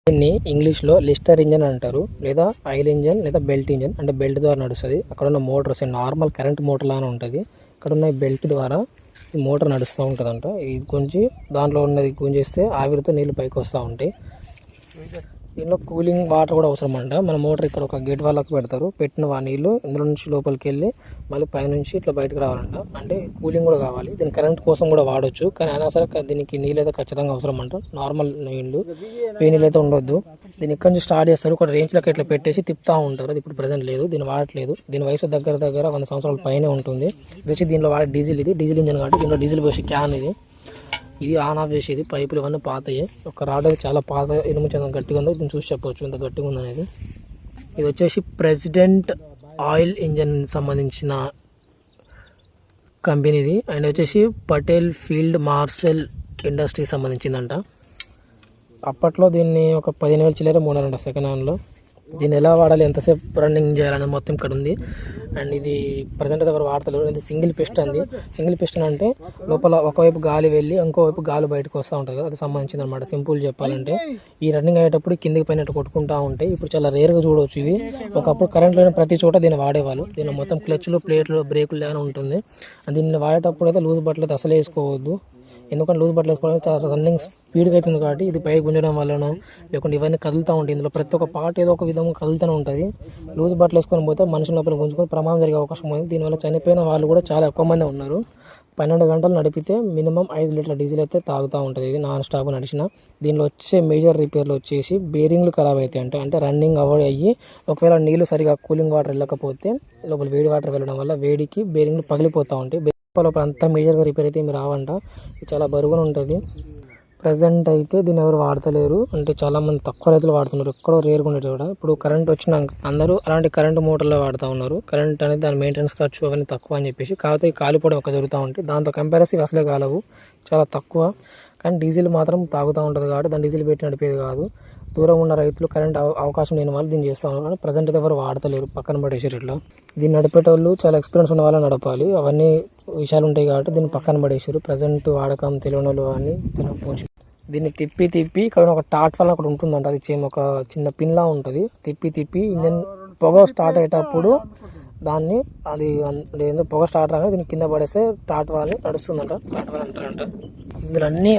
దీన్ని ఇంగ్లీష్లో Lister engine అంటారు, లేదా ఆయిల్ ఇంజన్ లేదా బెల్ట్ ఇంజన్. అంటే బెల్ట్ ద్వారా నడుస్తుంది. అక్కడ ఉన్న మోటార్స్ నార్మల్ కరెంట్ మోటార్ లానే ఉంటుంది. ఇక్కడ ఉన్న బెల్ట్ ద్వారా ఈ మోటార్ నడుస్తూ ఉంటుందంట. ఇది గుంజి దాంట్లో ఉన్నది గుంజేస్తే ఆవిరితో నీళ్ళు పైకి వస్తూ ఉంటాయి. దీనిలో కూలింగ్ వాటర్ కూడా అవసరం అంట. మన మోటార్ ఇక్కడ ఒక గేట్ వాళ్ళకి పెడతారు. పెట్టిన నీళ్ళు ఇందులో నుంచి లోపలికి వెళ్ళి మళ్ళీ పైనుంచి ఇట్లా బయటకు రావాలంట. అంటే కూలింగ్ కూడా కావాలి. దీని కరెంట్ కోసం కూడా వాడచ్చు. కానీ అయినా సరే దీనికి నీళ్ళు అయితే ఖచ్చితంగా అవసరం అంట. నార్మల్ నీళ్ళు, నీళ్ళు అయితే ఉండొద్దు. దీన్ని ఇక్కడ నుంచి స్టార్ట్ చేస్తారు. ఒక రేంజ్లోకి ఇట్లా పెట్టేసి తిప్పుతూ ఉంటారు. అది ఇప్పుడు ప్రజెంట్ లేదు, దీన్ని వాడట్లేదు. దీని వయసు దగ్గర 100 సంవత్సరాల పైనే ఉంటుంది. ఇది వచ్చి దీనిలో వాడే డీజిల్. ఇది డీజిల్ ఇంజన్ కాబట్టి దీనిలో డీజిల్ పోసి క్యాన్ ఇది ఆన్ ఆఫ్ చేసేది. పైపులు ఇవన్నీ పాతయ్యాయి. ఒక రాడ్ చాలా పాత ఇనుము చాలా గట్టిగా ఉంది. దీన్ని చూసి చెప్పవచ్చు ఎంత గట్టిగా ఉందనేది. ఇది వచ్చేసి ప్రెసిడెంట్ ఆయిల్ ఇంజన్ సంబంధించిన కంపెనీది. అండ్ వచ్చేసి పటేల్ ఫీల్డ్ మార్షల్ ఇండస్ట్రీ సంబంధించిందంట. అప్పట్లో దీన్ని ఒక 15,000 చిల్లర మూడారంట సెకండ్ హ్యాండ్లో. దీన్ని ఎలా వాడాలి, ఎంతసేపు రన్నింగ్ చేయాలనేది మొత్తం ఇక్కడ ఉంది. అండ్ ఇది ప్రజెంట్ ఎవరు వాడతలేరు. ఇది సింగిల్ పిస్టన్ అండి. సింగిల్ పిస్టన్ అంటే లోపల ఒకవైపు గాలి వెళ్ళి ఇంకోవైపు గాలి బయటకు వస్తూ ఉంటుంది కదా, అది సంబంధించింది అనమాట. సింపుల్ చెప్పాలంటే ఈ రన్నింగ్ అయ్యేటప్పుడు కిందికి పైన కొట్టుకుంటూ ఉంటాయి. ఇప్పుడు చాలా రేర్గా చూడవచ్చు ఇవి. ఒకప్పుడు కరెంట్ లేని ప్రతి చోట దీన్ని వాడేవాళ్ళు. దీనిలో మొత్తం క్లచ్లు, ప్లేట్లు, బ్రేకులు లేని ఉంటుంది. దీన్ని వాడేటప్పుడు అయితే లూజ్ బట్టలు అయితే అసలు వేసుకోవద్దు. ఎందుకంటే లూజ్ బట్టలు వేసుకోవడం చాలా రన్నింగ్ స్పీడ్గా అవుతుంది కాబట్టి ఇది పై గుంజడం వల్లనో లేకుంటే ఇవన్నీ కదులుతూ ఉంటాయి. ఇందులో ప్రతి ఒక్క పార్ట్ ఏదో ఒక విధంగా కదులుతూనే ఉంటుంది. లూజ్ బట్టలు వేసుకొని పోతే మనుషుల లోపల గుంజుకొని ప్రమాదం జరిగే అవకాశం ఉంది. దీనివల్ల చనిపోయిన వాళ్ళు కూడా చాలా ఎక్కువ మంది ఉన్నారు. 12 గంటలు నడిపితే మినిమం 5 లీటర్ల డీజిల్ అయితే తాగుతూ ఉంటుంది. ఇది నాన్ స్టాప్ నడిచిన. దీనిలో వచ్చే మేజర్ రిపేర్లు వచ్చేసి బేరింగ్లు ఖరాబ్ అవుతాయి. అంటే రన్నింగ్ అయ్యి ఒకవేళ నీళ్ళు సరిగా కూలింగ్ వాటర్ వెళ్ళకపోతే లోపల వేడి వాటర్ వెళ్ళడం వల్ల వేడికి బేరింగ్లు పగిలిపోతూ ఉంటాయి. లోపల అంతా మేజర్గా రిపేర్ అయితే మీరు రావంట. ఇది చాలా బరువుగా ఉంటుంది. ప్రజెంట్ అయితే దీన్ని ఎవరు వాడతలేరు. అంటే చాలామంది తక్కువ రైతులు వాడుతున్నారు. ఎక్కడో రేరుగా ఉండేది కూడా. ఇప్పుడు కరెంట్ వచ్చినాక అందరూ అలాంటి కరెంటు మోటార్లో వాడుతూ ఉన్నారు. కరెంట్ అనేది దాని మెయింటెనెన్స్ ఖర్చు అవన్నీ తక్కువ అని చెప్పేసి. కాకపోతే కాలిపోవడం ఒక జరుగుతూ ఉంటుంది. దాంతో కంపారిసివ్ అసలే కాలవు, చాలా తక్కువ. కానీ డీజిల్ మాత్రం తాగుతూ ఉంటుంది కాబట్టి దాన్ని డీజిల్ పెట్టి నడిపేది కాదు. దూరం ఉన్న రైతులు కరెంట్ అవకాశం లేని వాళ్ళు దీన్ని చేస్తూ ఉన్నారు. కానీ ప్రజెంట్ అయితే ఎవరు వాడతలేరు, పక్కన పడేసారు. ఇట్లా దీన్ని నడిపేటోళ్ళు చాలా ఎక్స్పీరియన్స్ ఉన్న వాళ్ళని నడపాలి. అవన్నీ విషయాలు ఉంటాయి కాబట్టి దీన్ని పక్కన పడేసారు. ప్రజెంట్ వాడకం తెలియని వాళ్ళు అని తెలియకపోవచ్చు. దీన్ని తిప్పి ఇక్కడ ఒక టాట్ వల్ల ఒకటి ఉంటుందంట. అది ఒక చిన్న పిన్లా ఉంటుంది. తిప్పి ఇంజన్ పొగ స్టార్ట్ అయ్యేటప్పుడు దాన్ని అది పొగ స్టార్ట్ రాగానే దీన్ని కింద పడేస్తే టాట్ వాళ్ళని నడుస్తుందంట. టాట్ వాళ్ళు అంటారంట. ఇందులో అన్నీ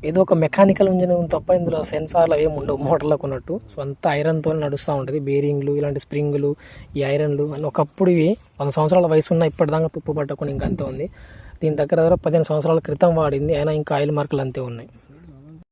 ఏదో ఒక మెకానికల్ ఇంజన్ తప్ప ఇందులో సెన్సార్లు ఏమి ఉండవు మోటార్లకు ఉన్నట్టు. సో అంతా ఐరన్తో నడుస్తూ ఉంటుంది. బేరింగ్లు, ఇలాంటి స్ప్రింగ్లు, ఈ ఐరన్లు అన్నీ ఒకప్పుడు ఇవి 100 సంవత్సరాల వయసు ఉన్న ఇప్పటిదాకా తుప్పు పట్టకుండా ఇంకంతే ఉంది. దీని దగ్గర 15 సంవత్సరాల క్రితం వాడింది. అయినా ఇంకా ఆయిల్ మార్కులు అంతే ఉన్నాయి.